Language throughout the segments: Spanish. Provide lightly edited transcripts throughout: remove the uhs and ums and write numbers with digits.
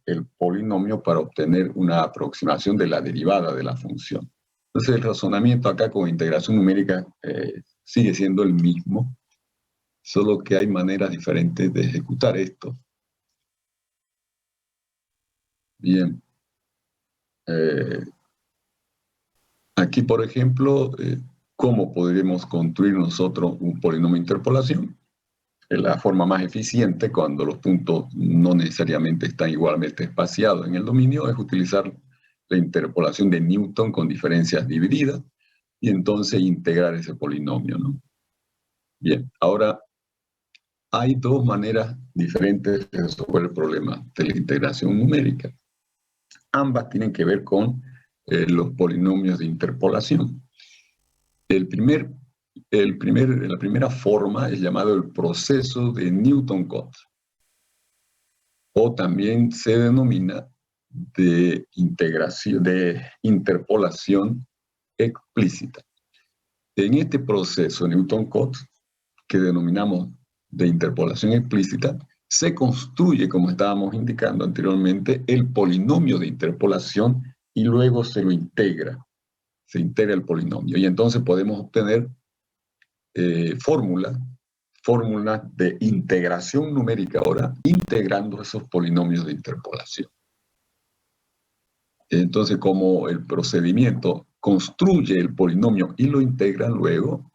el polinomio para obtener una aproximación de la derivada de la función. Entonces el razonamiento acá con integración numérica sigue siendo el mismo, solo que hay maneras diferentes de ejecutar esto. Bien. Aquí, por ejemplo, ¿cómo podríamos construir nosotros un polinomio de interpolación? La forma más eficiente, cuando los puntos no necesariamente están igualmente espaciados en el dominio, es utilizar la interpolación de Newton con diferencias divididas y entonces integrar ese polinomio, ¿no? Bien, ahora hay dos maneras diferentes de resolver el problema de la integración numérica. Ambas tienen que ver con los polinomios de interpolación. La primera forma es llamado el proceso de Newton-Cotes, o también se denomina de interpolación explícita. En este proceso Newton-Cotes, que denominamos de interpolación explícita, se construye, como estábamos indicando anteriormente, el polinomio de interpolación y luego se lo integra. Se integra el polinomio y entonces podemos obtener fórmulas de integración numérica ahora, integrando esos polinomios de interpolación. Entonces, como el procedimiento construye el polinomio y lo integra luego,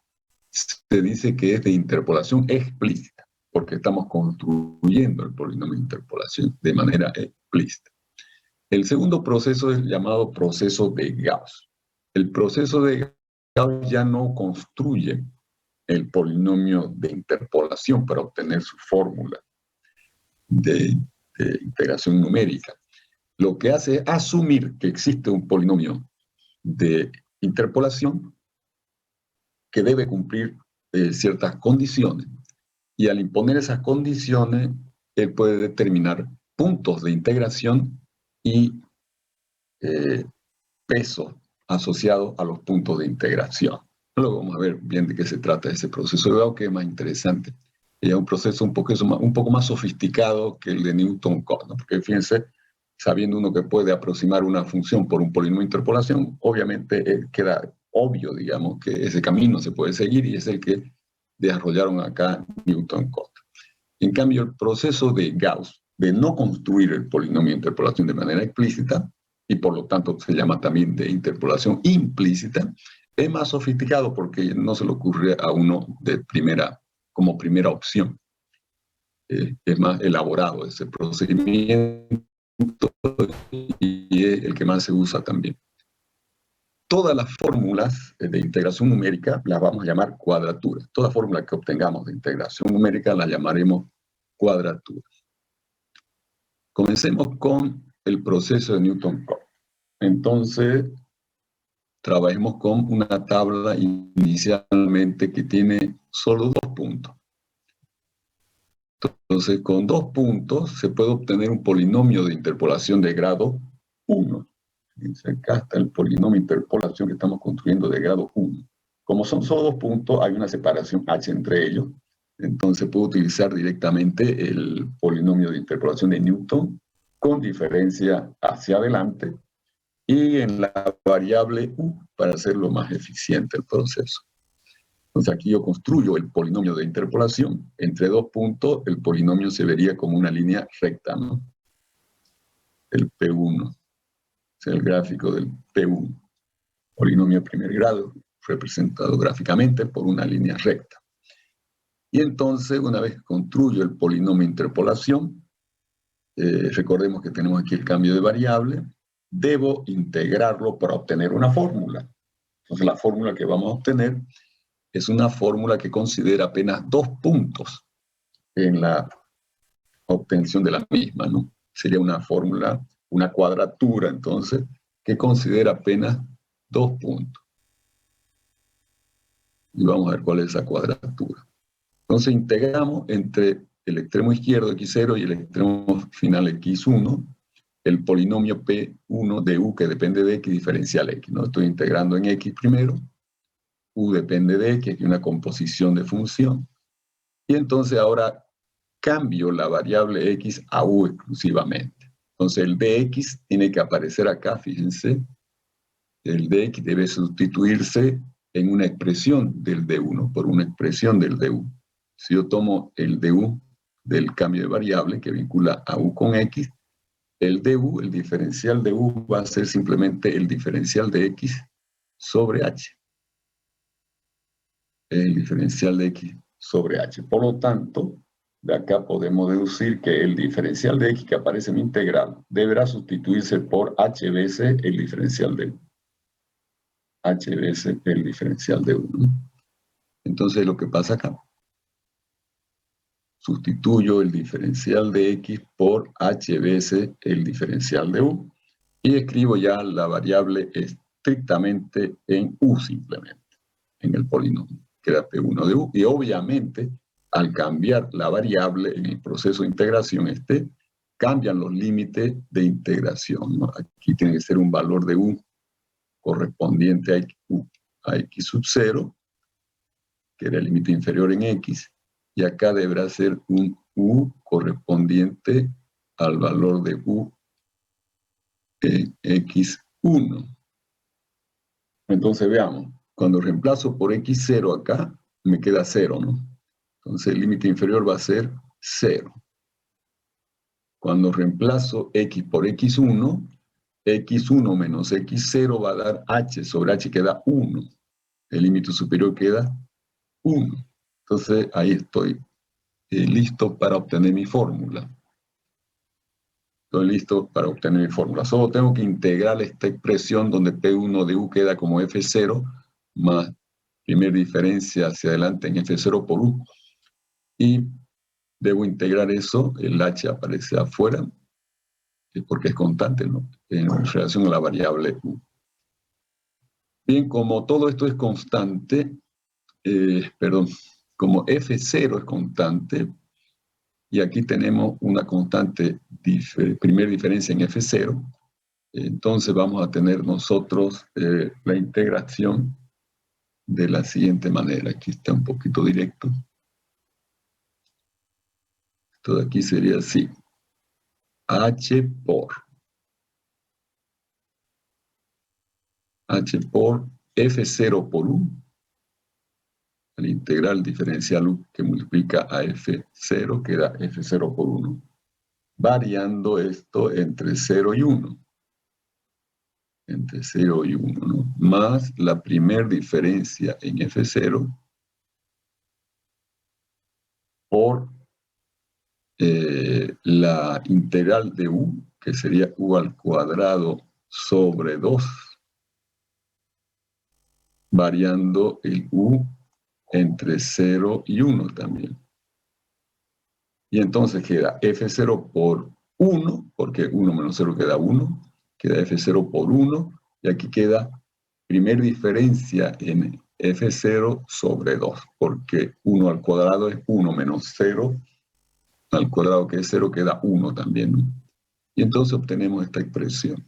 se dice que es de interpolación explícita, porque estamos construyendo el polinomio de interpolación de manera explícita. El segundo proceso es llamado proceso de Gauss. El proceso de Gauss ya no construye el polinomio de interpolación para obtener su fórmula de integración numérica. Lo que hace es asumir que existe un polinomio de interpolación que debe cumplir ciertas condiciones. Y al imponer esas condiciones, él puede determinar puntos de integración y peso asociado a los puntos de integración. Luego vamos a ver bien de qué se trata ese proceso de Gauss, que es más interesante. Y es un proceso un poco más sofisticado que el de Newton-Cotes, ¿no? Porque fíjense, sabiendo uno que puede aproximar una función por un polinomio de interpolación, obviamente queda obvio, digamos, que ese camino se puede seguir y es el que desarrollaron acá Newton-Cotes. En cambio, el proceso de Gauss, de no construir el polinomio de interpolación de manera explícita, y por lo tanto se llama también de interpolación implícita, es más sofisticado porque no se le ocurre a uno como primera opción. Es más elaborado ese procedimiento y es el que más se usa también. Todas las fórmulas de integración numérica las vamos a llamar cuadraturas. Toda fórmula que obtengamos de integración numérica la llamaremos cuadraturas. Comencemos con el proceso de Newton-Cotes. Entonces, trabajemos con una tabla inicialmente que tiene solo 2 puntos. Entonces, con 2 puntos se puede obtener un polinomio de interpolación de grado 1. Acá está el polinomio de interpolación que estamos construyendo de grado 1. Como son solo 2 puntos, hay una separación h entre ellos. Entonces puedo utilizar directamente el polinomio de interpolación de Newton con diferencia hacia adelante y en la variable u para hacerlo más eficiente el proceso. Entonces aquí yo construyo el polinomio de interpolación. Entre 2 puntos el polinomio se vería como una línea recta, ¿no? El P1. Es el gráfico del P1. Polinomio de primer grado, representado gráficamente por una línea recta. Y entonces, una vez que construyo el polinomio de interpolación, recordemos que tenemos aquí el cambio de variable, debo integrarlo para obtener una fórmula. Entonces la fórmula que vamos a obtener es una fórmula que considera apenas 2 puntos en la obtención de la misma, ¿no? Sería una fórmula, una cuadratura, entonces, que considera apenas 2 puntos. Y vamos a ver cuál es esa cuadratura. Entonces integramos entre el extremo izquierdo x0 y el extremo final x1 el polinomio P1 de u que depende de x diferencial x, ¿no? Estoy integrando en x primero, u depende de x, aquí una composición de función, y entonces ahora cambio la variable x a u exclusivamente. Entonces el dx tiene que aparecer acá, fíjense. El dx debe sustituirse en una expresión del du por una expresión del du. Si yo tomo el du del cambio de variable que vincula a u con x, el du, el diferencial de u, va a ser simplemente el diferencial de x sobre h. El diferencial de x sobre h. Por lo tanto, de acá podemos deducir que el diferencial de x que aparece en mi integral deberá sustituirse por h veces el diferencial de u. H veces el diferencial de u, ¿no? Entonces, lo que pasa acá, sustituyo el diferencial de x por h veces el diferencial de u y escribo ya la variable estrictamente en u simplemente, en el polinomio. Queda P1 de u y obviamente al cambiar la variable en el proceso de integración cambian los límites de integración, ¿no? Aquí tiene que ser un valor de u correspondiente a x sub 0, que era el límite inferior en x, y acá deberá ser un u correspondiente al valor de u en x1. Entonces veamos, cuando reemplazo por x0 acá, me queda 0, ¿no? Entonces el límite inferior va a ser 0. Cuando reemplazo x por x1, x1 menos x0 va a dar h sobre h, queda 1. El límite superior queda 1. Entonces ahí estoy listo para obtener mi fórmula. Estoy listo para obtener mi fórmula. Solo tengo que integrar esta expresión donde P1 de U queda como F0 más primera diferencia hacia adelante en F0 por U. Y debo integrar eso, el H aparece afuera, porque es constante, ¿no? En relación a la variable U. Bien, como todo esto es constante, como F0 es constante, y aquí tenemos una constante primera diferencia en F0, entonces vamos a tener nosotros la integración de la siguiente manera. Aquí está un poquito directo. Esto de aquí sería así. H por F0 por U, la integral diferencial U que multiplica a F0, queda F0 por 1, variando esto entre 0 y 1. Entre 0 y 1, ¿no? Más la primera diferencia en F0 por la integral de U, que sería U al cuadrado sobre 2, variando el U entre 0 y 1 también. Y entonces queda F0 por 1, porque 1 menos 0 queda 1, queda F0 por 1, y aquí queda primera diferencia en F0 sobre 2, porque 1 al cuadrado es 1 menos 0, al cuadrado que es 0 queda 1 también, ¿no? Y entonces obtenemos esta expresión.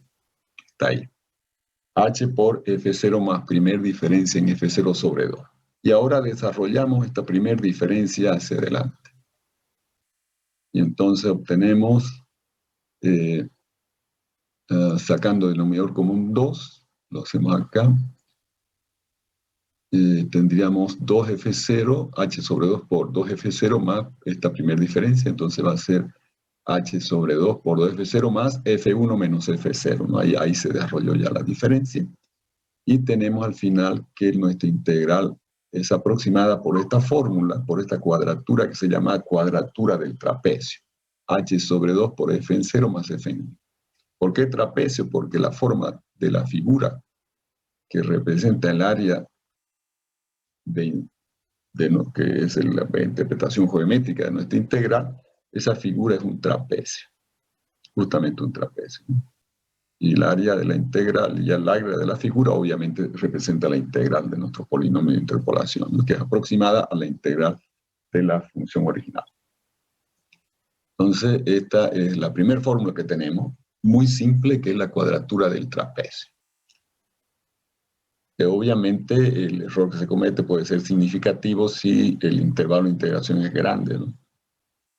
Está ahí. H por F0 más primera diferencia en F0 sobre 2. Y ahora desarrollamos esta primera diferencia hacia adelante. Y entonces obtenemos, sacando denominador común 2, lo hacemos acá, tendríamos 2F0, H sobre 2 por 2F0 más esta primera diferencia, entonces va a ser H sobre 2 por 2F0 más F1 menos F0, ¿no? Ahí se desarrolló ya la diferencia. Y tenemos al final que nuestra integral es aproximada por esta fórmula, por esta cuadratura que se llama cuadratura del trapecio. H sobre 2 por F en 0 más F en 1. ¿Por qué trapecio? Porque la forma de la figura que representa el área que es la interpretación geométrica de nuestra integral, esa figura es un trapecio, justamente un trapecio, ¿no? Y el área de la integral y el área de la figura obviamente representa la integral de nuestro polinomio de interpolación, ¿no? Que es aproximada a la integral de la función original. Entonces, esta es la primera fórmula que tenemos, muy simple, que es la cuadratura del trapecio. Que obviamente el error que se comete puede ser significativo si el intervalo de integración es grande, ¿no?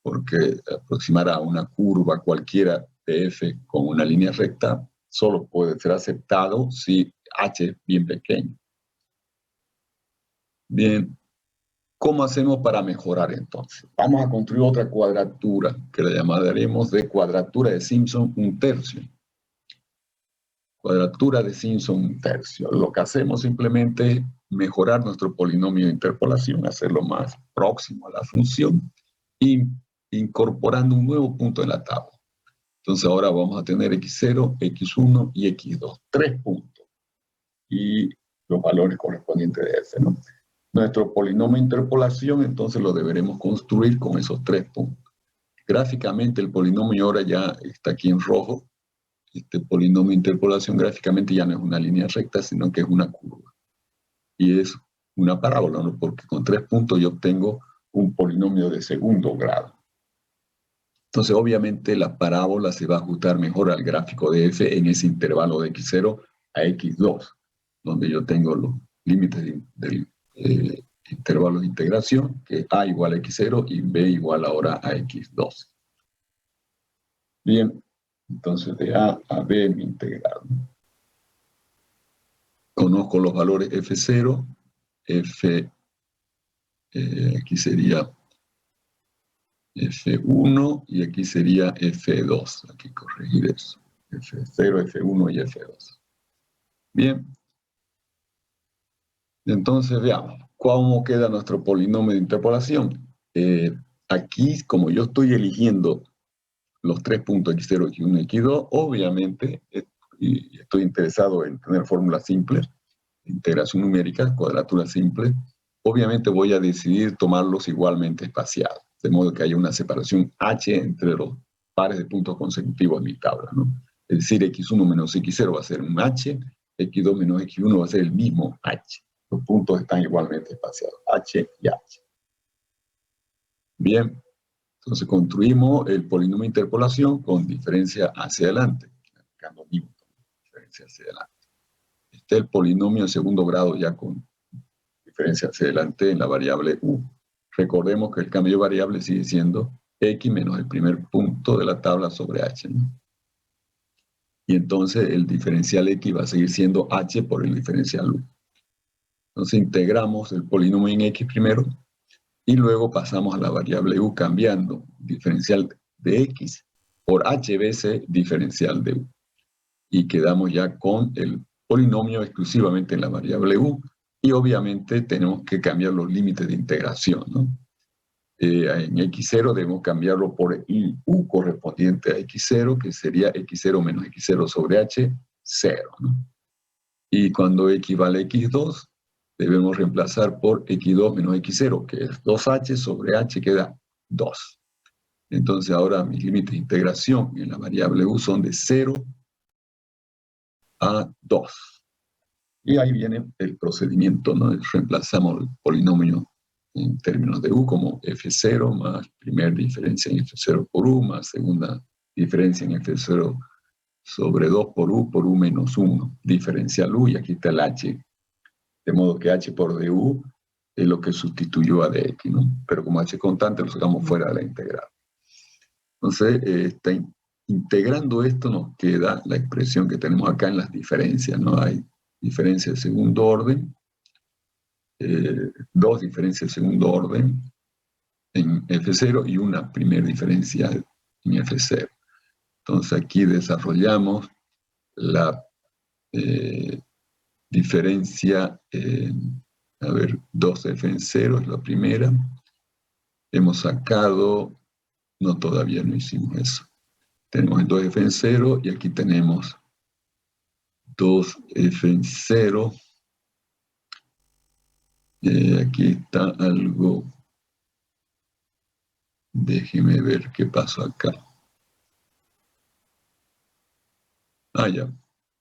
Porque aproximar a una curva cualquiera de f con una línea recta solo puede ser aceptado si h es bien pequeño. Bien, ¿cómo hacemos para mejorar entonces? Vamos a construir otra cuadratura que la llamaremos de cuadratura de Simpson 1/3. Cuadratura de Simpson 1/3. Lo que hacemos simplemente es mejorar nuestro polinomio de interpolación, hacerlo más próximo a la función y incorporando un nuevo punto en la tabla. Entonces ahora vamos a tener x0, x1 y x2, 3 puntos. Y los valores correspondientes de f, ¿no? Nuestro polinomio de interpolación entonces lo deberemos construir con esos 3 puntos. Gráficamente el polinomio ahora ya está aquí en rojo. Este polinomio de interpolación gráficamente ya no es una línea recta, sino que es una curva. Y es una parábola, ¿no? Porque con 3 puntos yo obtengo un polinomio de segundo grado. Entonces, obviamente, la parábola se va a ajustar mejor al gráfico de f en ese intervalo de x0 a x2, donde yo tengo los límites del intervalo de integración, que a igual a x0 y b igual ahora a x2. Bien, entonces de a b mi integral. Conozco los valores f0, aquí sería F1 y aquí sería F2. Hay que corregir eso. F0, F1 y F2. Bien. Entonces veamos cómo queda nuestro polinomio de interpolación. Aquí, como yo estoy eligiendo los 3 puntos x0, x1 y x2, obviamente estoy interesado en tener fórmulas simples, integración numérica, cuadratura simple. Obviamente voy a decidir tomarlos igualmente espaciados, de modo que haya una separación h entre los pares de puntos consecutivos en mi tabla, ¿no? Es decir, x1 menos x0 va a ser un h, x2 menos x1 va a ser el mismo h. Los puntos están igualmente espaciados, h y h. Bien, entonces construimos el polinomio de interpolación con diferencia hacia adelante, aplicando Newton, diferencia hacia adelante. Este es el polinomio de segundo grado ya con diferencia hacia adelante en la variable u. Recordemos que el cambio de variable sigue siendo x menos el primer punto de la tabla sobre h, ¿no? Y entonces el diferencial x va a seguir siendo h por el diferencial u. Entonces integramos el polinomio en x primero y luego pasamos a la variable u cambiando diferencial de x por h veces diferencial de u. Y quedamos ya con el polinomio exclusivamente en la variable u. Y obviamente tenemos que cambiar los límites de integración, ¿no? En x0 debemos cambiarlo por el u correspondiente a x0, que sería x0 menos x0 sobre h, 0, ¿no? Y cuando x vale a x2, debemos reemplazar por x2 menos x0, que es 2h sobre h queda 2. Entonces ahora mis límites de integración en la variable u son de 0 a 2. Y ahí viene el procedimiento, ¿no? Reemplazamos el polinomio en términos de u como f0 más primera diferencia en f0 por u más segunda diferencia en f0 sobre 2 por u menos 1, diferencial u, y aquí está el h. De modo que h por du es lo que sustituyó a dx, ¿no? Pero como h es constante lo sacamos fuera de la integral. Entonces, integrando esto nos queda la expresión que tenemos acá en las diferencias, ¿no? Hay diferencia de segundo orden, dos diferencias de segundo orden en f0 y una primera diferencia en f0. Entonces aquí desarrollamos la diferencia, a ver, 2f en 0 es la primera. Hemos sacado, no, todavía no hicimos eso. Tenemos el 2f en 0 y aquí tenemos 2f en 0. Aquí está algo. Déjeme ver qué pasó acá. Ah, ya.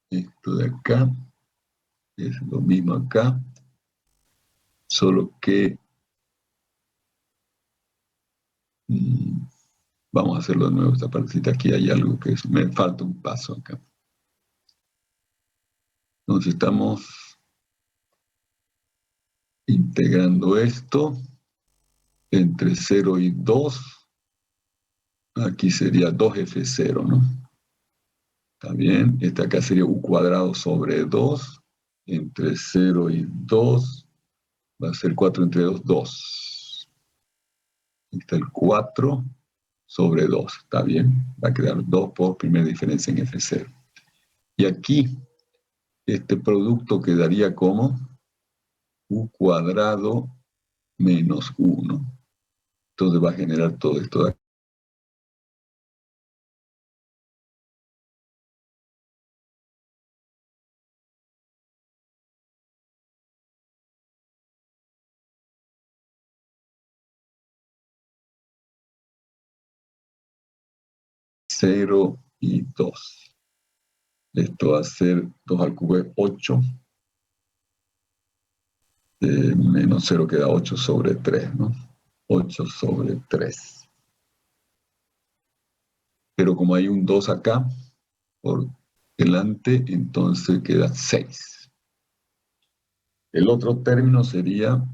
Esto de acá es lo mismo acá, solo que vamos a hacerlo de nuevo esta partecita. Aquí hay algo que me falta un paso acá. Entonces estamos integrando esto entre 0 y 2. Aquí sería 2f0, ¿no? ¿Está bien? Este acá sería u cuadrado sobre 2, entre 0 y 2, va a ser 4 entre 2, 2. Aquí está el 4 sobre 2, ¿está bien? Va a quedar 2 por primera diferencia en F0. Y aquí, este producto quedaría como u cuadrado menos 1. Entonces va a generar todo esto de aquí. Cero y 2. Esto va a ser 2 al cubo es 8. Menos 0 queda 8 sobre 3, ¿no? 8 sobre 3. Pero como hay un 2 acá por delante, entonces queda 6. El otro término sería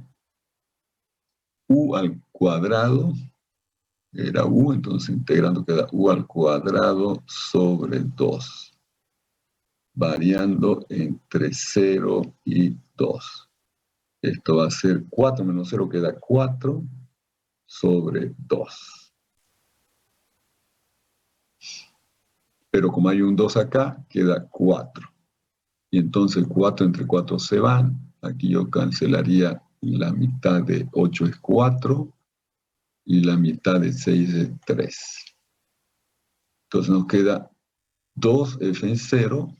u al cuadrado, era u, entonces integrando queda u al cuadrado sobre 2, variando entre 0 y 2. Esto va a ser 4 menos 0 queda 4 sobre 2. Pero como hay un 2 acá, queda 4. Y entonces 4 entre 4 se van. Aquí yo cancelaría la mitad de 8 es 4 y la mitad de 6 es 3. Entonces nos queda 2f en 0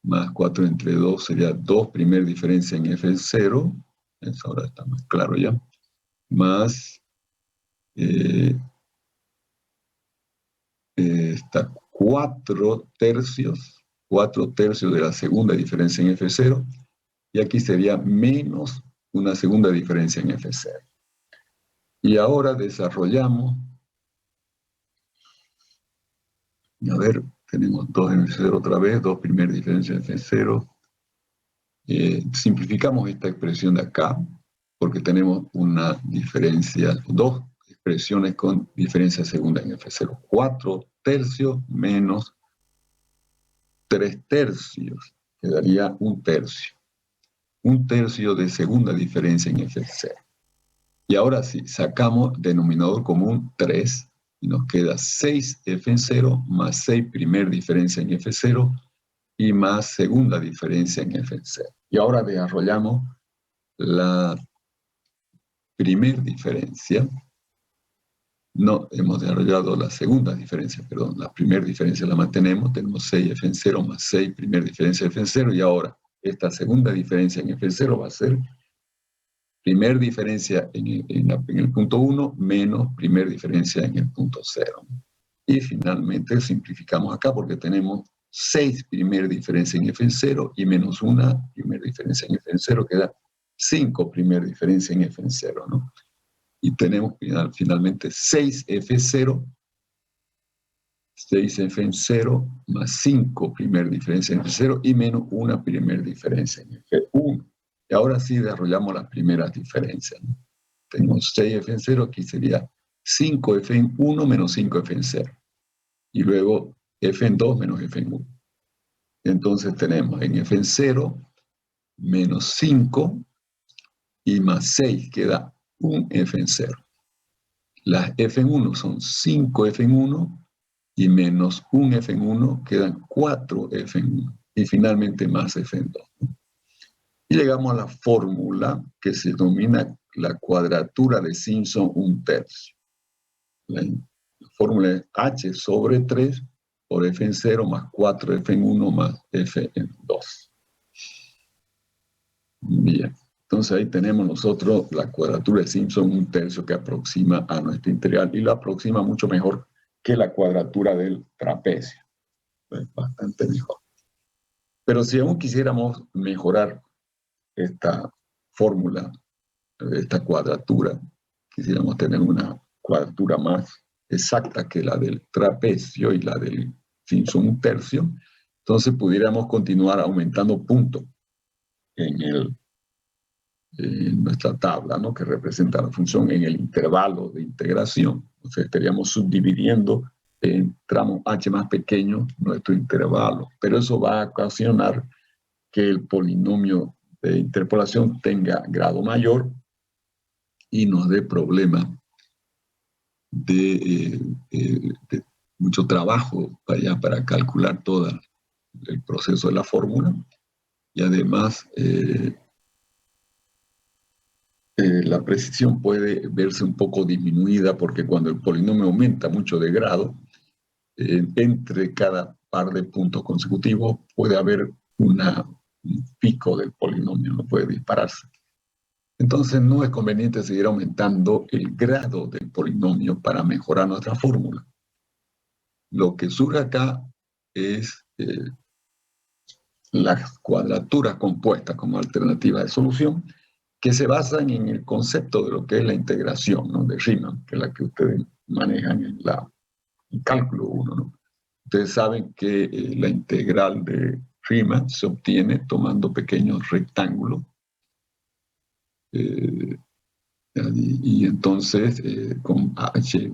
más 4 entre 2 sería 2 primer diferencia en f en 0. Eso ahora está más claro ya. Más está 4 tercios de la segunda diferencia en F0, y aquí sería menos una segunda diferencia en F0. Y ahora desarrollamos, a ver, tenemos 2 en F0 otra vez, 2 primera diferencia en F0. Simplificamos esta expresión de acá, porque tenemos una diferencia, dos expresiones con diferencia segunda en F0. 4 tercios menos 3 tercios, quedaría 1 tercio. 1 tercio de segunda diferencia en F0. Y ahora sí, sacamos denominador común 3 y nos queda 6f en 0 más 6 primer diferencia en F0 y más segunda diferencia en F0. Y ahora desarrollamos la primer diferencia. No, hemos desarrollado la segunda diferencia, perdón, la primera diferencia la mantenemos, tenemos 6f en 0 más 6 primera diferencia f en 0, y ahora esta segunda diferencia en F0 va a ser primer diferencia en el punto 1 menos primer diferencia en el punto 0. Y finalmente simplificamos acá porque tenemos 6 primer diferencia en F0 y menos 1 primer diferencia en F0, queda 5 primer diferencia en F0, ¿no? Y tenemos finalmente 6F0, 6F en 0 más 5 primer diferencia en F0 y menos 1 primer diferencia en F1. Y ahora sí desarrollamos las primeras diferencias, ¿no? Tenemos 6F en 0, aquí sería 5F en 1 menos 5F en 0. Y luego F en 2 menos F en 1. Entonces tenemos en F en 0 menos 5 y más 6 queda 1 F en 0. Las F en 1 son 5F en 1 y menos 1 F en 1 quedan 4F en 1. Y finalmente más F en 2. Y llegamos a la fórmula que se denomina la cuadratura de Simpson 1 tercio. La fórmula es h sobre 3 por f en 0 más 4f en 1 más f en 2. Bien, entonces ahí tenemos nosotros la cuadratura de Simpson 1 tercio que aproxima a nuestra integral y la aproxima mucho mejor que la cuadratura del trapecio. Es bastante mejor. Pero si aún quisiéramos mejorar esta fórmula, esta cuadratura, quisiéramos tener una cuadratura más exacta que la del trapecio y la del Simpson 1 tercio, entonces pudiéramos continuar aumentando puntos en nuestra tabla, ¿no?, que representa la función en el intervalo de integración. Entonces estaríamos subdividiendo tramo h más pequeño nuestro intervalo, pero eso va a ocasionar que el polinomio de interpolación tenga grado mayor y nos dé problemas de mucho trabajo para calcular todo el proceso de la fórmula, y además la precisión puede verse un poco disminuida porque cuando el polinomio aumenta mucho de grado, entre cada par de puntos consecutivos puede haber un pico del polinomio, no puede dispararse. Entonces no es conveniente seguir aumentando el grado del polinomio para mejorar nuestra fórmula. Lo que surge acá es las cuadraturas compuestas como alternativa de solución, que se basan en el concepto de lo que es la integración, ¿no?, de Riemann, que es la que ustedes manejan en el cálculo 1, ¿no? Ustedes saben que la integral de Riemann se obtiene tomando pequeños rectángulos, y entonces con h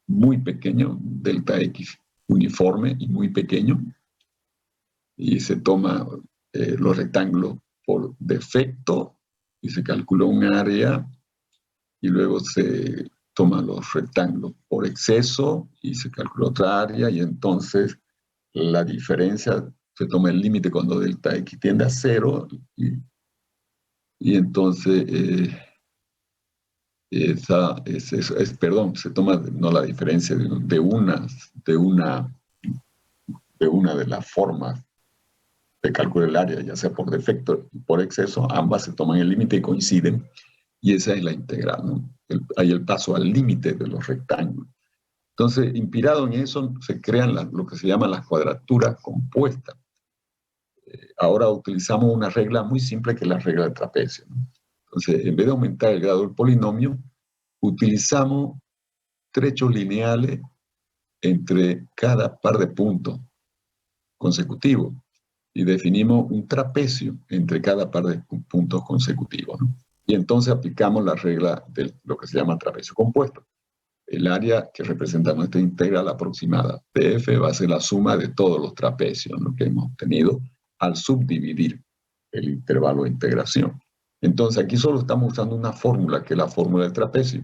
muy pequeño, delta x uniforme y muy pequeño, y se toma los rectángulos por defecto y se calcula un área, y luego se toman los rectángulos por exceso y se calcula otra área, y entonces la diferencia se toma el límite cuando delta x tiende a 0, y entonces perdón, se toma no la diferencia de una de las formas de cálculo del área, ya sea por defecto o por exceso, ambas se toman el límite y coinciden, y esa es la integral, ¿no? Hay el paso al límite de los rectángulos. Entonces, inspirado en eso, se crean lo que se llaman las cuadraturas compuestas. Ahora utilizamos una regla muy simple que es la regla del trapecio, ¿no? Entonces, en vez de aumentar el grado del polinomio, utilizamos trechos lineales entre cada par de puntos consecutivos y definimos un trapecio entre cada par de puntos consecutivos, ¿no? Y entonces aplicamos la regla de lo que se llama trapecio compuesto. El área que representa nuestra integral aproximada de f va a ser la suma de todos los trapecios, ¿no?, que hemos obtenido al subdividir el intervalo de integración. Entonces aquí solo estamos usando una fórmula, que es la fórmula del trapecio,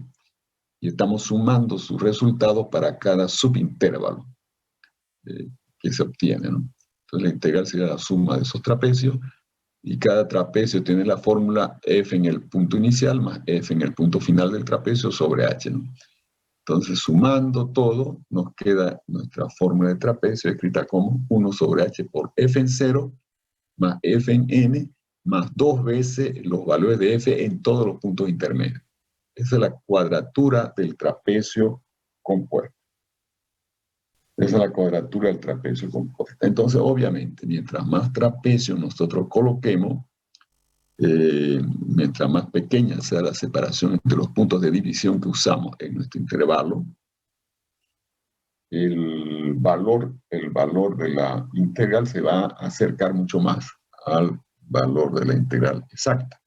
y estamos sumando sus resultados para cada subintervalo que se obtiene, ¿no? Entonces la integral sería la suma de esos trapecios, y cada trapecio tiene la fórmula f en el punto inicial más f en el punto final del trapecio sobre h, ¿no? Entonces, sumando todo, nos queda nuestra fórmula de trapecio escrita como 1 sobre h por f en 0 más f en n más 2 veces los valores de f en todos los puntos intermedios. Esa es la cuadratura del trapecio compuesto. Esa es la cuadratura del trapecio compuesto. Entonces, obviamente, mientras más trapecios nosotros coloquemos, mientras más pequeña sea la separación entre los puntos de división que usamos en nuestro intervalo, el valor de la integral se va a acercar mucho más al valor de la integral exacta.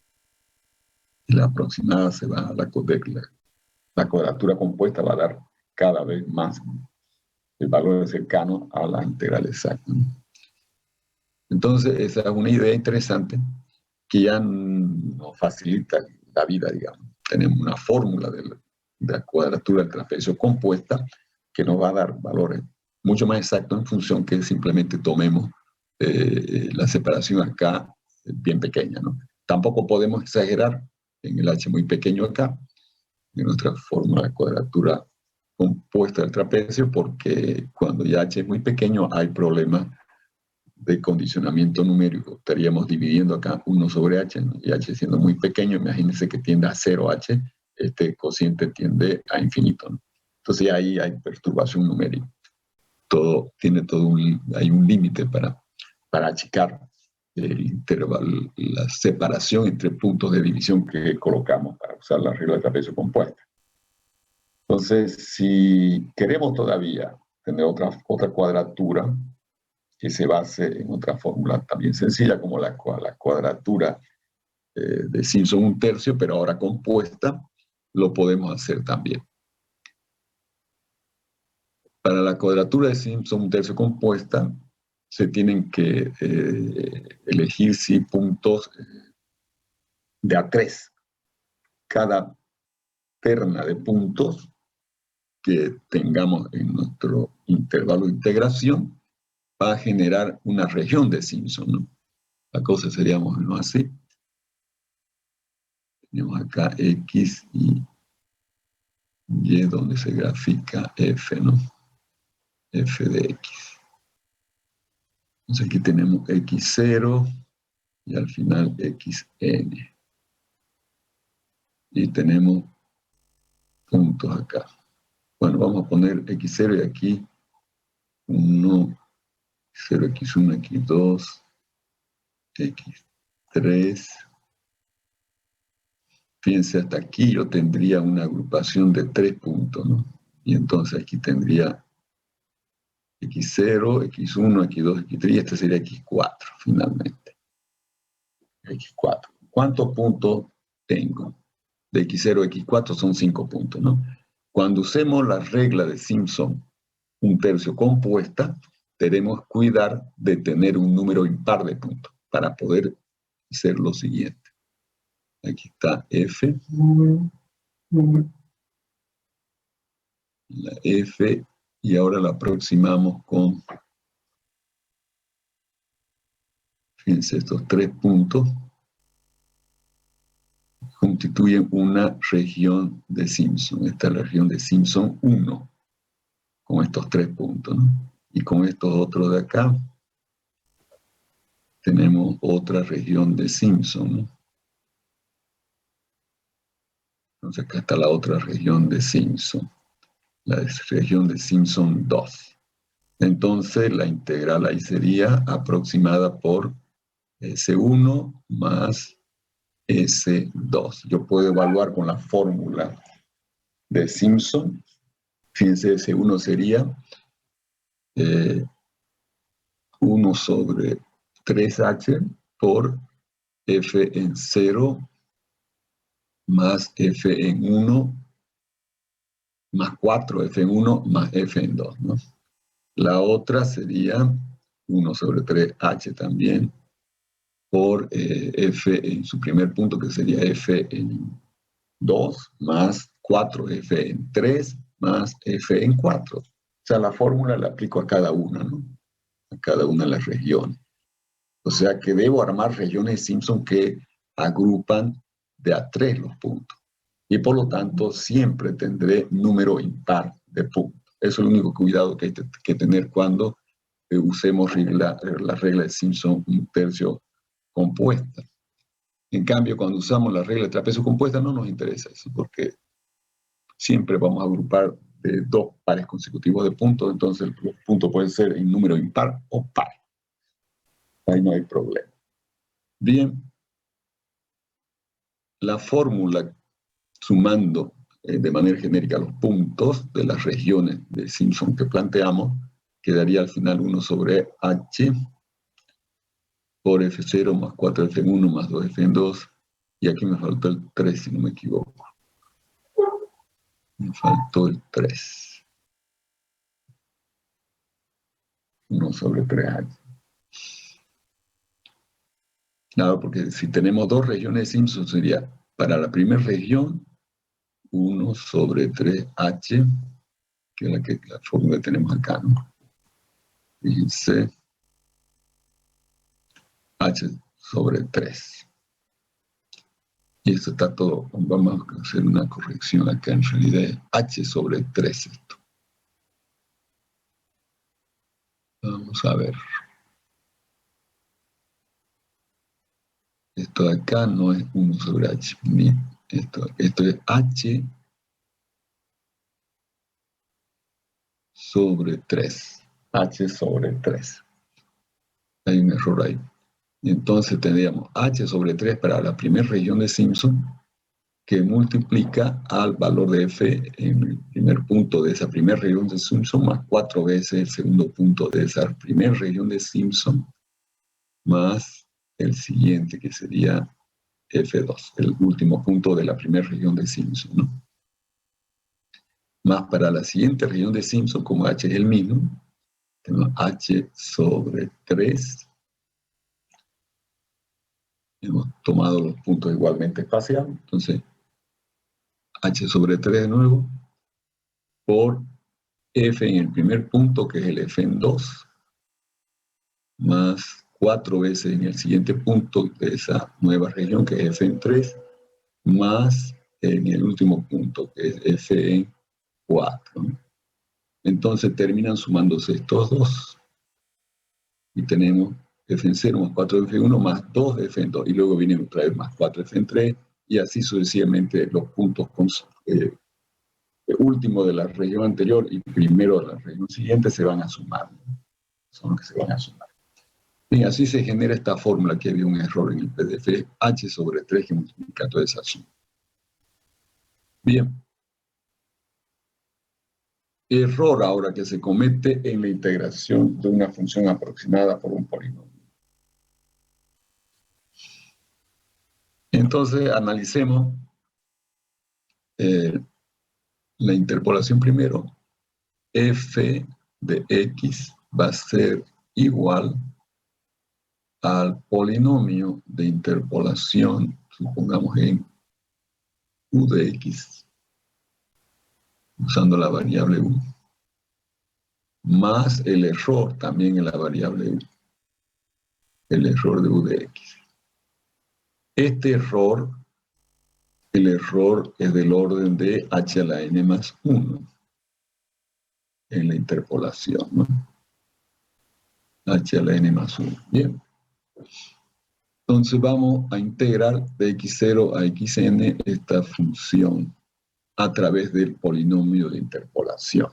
Y la aproximada se va a la cuadratura compuesta va a dar cada vez más el valor cercano a la integral exacta. Entonces, esa es una idea interesante que ya nos facilita la vida, digamos. Tenemos una fórmula de la cuadratura del trapecio compuesta que nos va a dar valores mucho más exactos en función que simplemente tomemos la separación acá bien pequeña, ¿no? Tampoco podemos exagerar en el h muy pequeño acá, en nuestra fórmula de cuadratura compuesta del trapecio, porque cuando ya h es muy pequeño hay problemas de condicionamiento numérico. Estaríamos dividiendo acá 1 sobre h, ¿no? Y h siendo muy pequeño, imagínense que tiende a 0h, este cociente tiende a infinito, ¿no? Entonces ahí hay perturbación numérica. Hay un límite para achicar el intervalo, la separación entre puntos de división que colocamos para usar la regla de trapecio compuesta. Entonces, si queremos todavía tener otra cuadratura que se base en otra fórmula también sencilla, como la cuadratura de Simpson 1/3, pero ahora compuesta, lo podemos hacer también. Para la cuadratura de Simpson un tercio compuesta, se tienen que elegir sí, puntos de a 3. Cada terna de puntos que tengamos en nuestro intervalo de integración va a generar una región de Simpson, ¿no? La cosa sería más o menos así. Tenemos acá X y Y donde se grafica F, ¿no? F de X. Entonces aquí tenemos X0 y al final XN. Y tenemos puntos acá. Bueno, vamos a poner X0 y aquí 1, 0, X1, X2, X3. Fíjense, hasta aquí yo tendría una agrupación de 3 puntos, ¿no? Y entonces aquí tendría X0, X1, X2, X3, y este sería X4, finalmente. X4. ¿Cuántos puntos tengo? De X0 a X4 son 5 puntos, ¿no? Cuando usemos la regla de Simpson, un tercio compuesta, debemos cuidar de tener un número impar de puntos para poder hacer lo siguiente. Aquí está F. La F, y ahora la aproximamos con, fíjense, estos 3 puntos constituyen una región de Simpson. Esta es la región de Simpson 1, con estos 3 puntos, ¿no? Y con estos otros de acá, tenemos otra región de Simpson, ¿no? Entonces acá está la otra región de Simpson, la región de Simpson 2. Entonces la integral ahí sería aproximada por S1 más S2. Yo puedo evaluar con la fórmula de Simpson. Fíjense, S1 sería 1 sobre 3H por F en 0 más F en 1 más 4F en 1 más F en 2, ¿no? La otra sería 1 sobre 3H también por F en su primer punto, que sería F en 2 más 4F en 3 más F en 4. O sea, la fórmula la aplico a cada una, ¿no? A cada una de las regiones. O sea que debo armar regiones Simpson que agrupan de a 3 los puntos. Y por lo tanto, siempre tendré número impar de puntos. Eso es el único cuidado que hay que tener cuando usemos la regla de Simpson un tercio compuesta. En cambio, cuando usamos la regla de trapecio compuesta, no nos interesa eso, porque siempre vamos a agrupar de 2 pares consecutivos de puntos, entonces los puntos pueden ser en número impar o par. Ahí no hay problema. Bien, la fórmula sumando de manera genérica los puntos de las regiones de Simpson que planteamos, quedaría al final 1 sobre H por F0 más 4F en 1 más 2F en 2, y aquí me faltó el 3 si no me equivoco. Me faltó el 3. 1 sobre 3H. Claro, porque si tenemos 2 regiones de Simpson sería para la primera región 1 sobre 3H, que es la fórmula que tenemos acá, ¿no? Fíjense, H sobre 3. Y esto está todo, vamos a hacer una corrección acá, en realidad es H sobre 3 esto. Vamos a ver. Esto de acá no es 1 sobre H, ni esto es H sobre 3. H sobre 3. Hay un error ahí. Y entonces tendríamos H sobre 3 para la primera región de Simpson, que multiplica al valor de F en el primer punto de esa primera región de Simpson, más 4 veces el segundo punto de esa primera región de Simpson, más el siguiente, que sería F2, el último punto de la primera región de Simpson, ¿no? más para la siguiente región de Simpson, como h es el mismo, tenemos h sobre 3. Hemos tomado los puntos igualmente espaciados, entonces h sobre 3 de nuevo, por f en el primer punto, que es el f en 2, más 4 veces en el siguiente punto de esa nueva región, que es f en 3, más en el último punto, que es f en 4. Entonces terminan sumándose estos dos, y tenemos f en 0 más 4f en 1 más 2f en 2, y luego viene otra vez más 4f en 3, y así sucesivamente los puntos último de la región anterior y primero de la región siguiente se van a sumar. Son los que se van a sumar. Bien, así se genera esta fórmula, que había un error en el PDF, h sobre 3 que multiplica toda esa suma. Bien. Error ahora que se comete en la integración de una función aproximada por un polinomio. Entonces, analicemos la interpolación primero. F de x va a ser igual al polinomio de interpolación, supongamos en u de x, usando la variable u, más el error también en la variable u, el error de u de x. Este error, el error es del orden de h a la n más 1 en la interpolación, ¿no? H a la n más 1. Bien. Entonces vamos a integrar de x0 a xn esta función a través del polinomio de interpolación.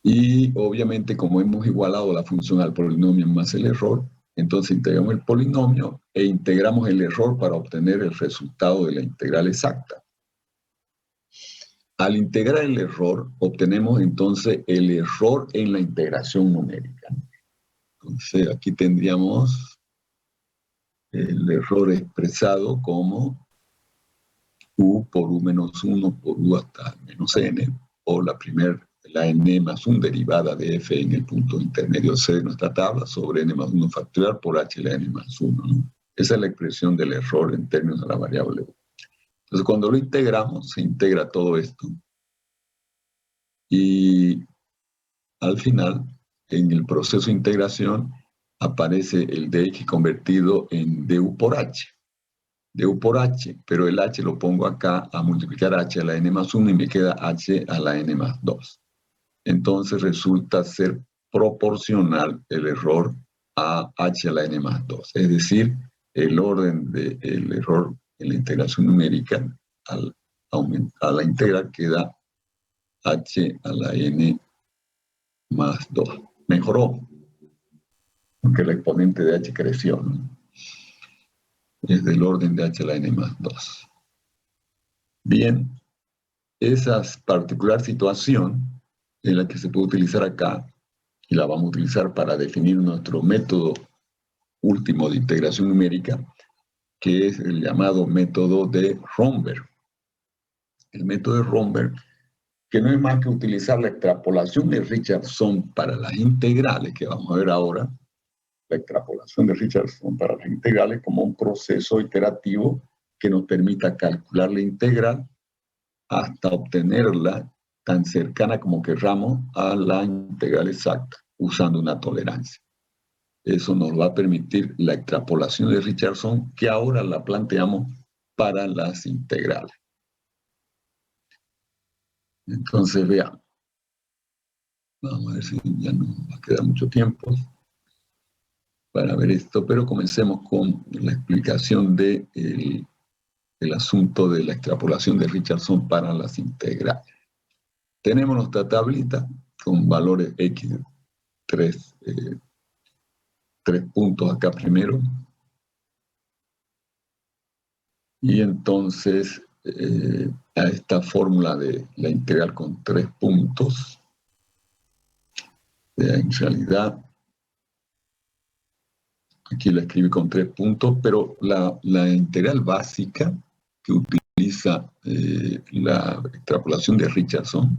Y obviamente, como hemos igualado la función al polinomio más el error, entonces integramos el polinomio e integramos el error para obtener el resultado de la integral exacta. Al integrar el error, obtenemos entonces el error en la integración numérica. Entonces aquí tendríamos el error expresado como u por u menos 1 por u hasta menos n, o la n más 1 derivada de f en el punto intermedio c de nuestra tabla sobre n más 1 factorial por h la n más 1, ¿no? Esa es la expresión del error en términos de la variable u. Entonces, cuando lo integramos, se integra todo esto. Y al final, en el proceso de integración, aparece el dx convertido en du por h. Du por h, pero el h lo pongo acá a multiplicar h a la n más 1 y me queda h a la n más 2. Entonces resulta ser proporcional el error a h a la n más 2. Es decir, el orden del error en la integración numérica a la integral queda h a la n más 2. Mejoró, aunque el exponente de h creció, ¿no? Es del orden de h a la n más 2. Bien, esa particular situación es la que se puede utilizar acá, y la vamos a utilizar para definir nuestro método último de integración numérica, que es el llamado método de Romberg. El método de Romberg, que no es más que utilizar la extrapolación de Richardson para las integrales, que vamos a ver ahora, la extrapolación de Richardson para las integrales como un proceso iterativo que nos permita calcular la integral hasta obtenerla tan cercana como querramos a la integral exacta, usando una tolerancia. Eso nos va a permitir la extrapolación de Richardson, que ahora la planteamos para las integrales. Entonces, veamos. Vamos a ver si ya no va a quedar mucho tiempo para ver esto, pero comencemos con la explicación del asunto de la extrapolación de Richardson para las integrales. Tenemos nuestra tablita con valores x, tres puntos acá primero, y entonces a esta fórmula de la integral con 3 puntos, en realidad aquí la escribí con 3 puntos, pero la integral básica que utiliza la extrapolación de Richardson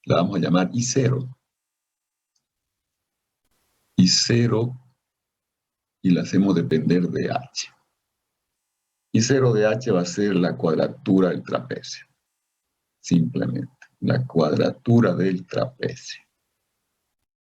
La vamos a llamar I0. I0 y la hacemos depender de H. I0 de H va a ser la cuadratura del trapecio. Simplemente, la cuadratura del trapecio.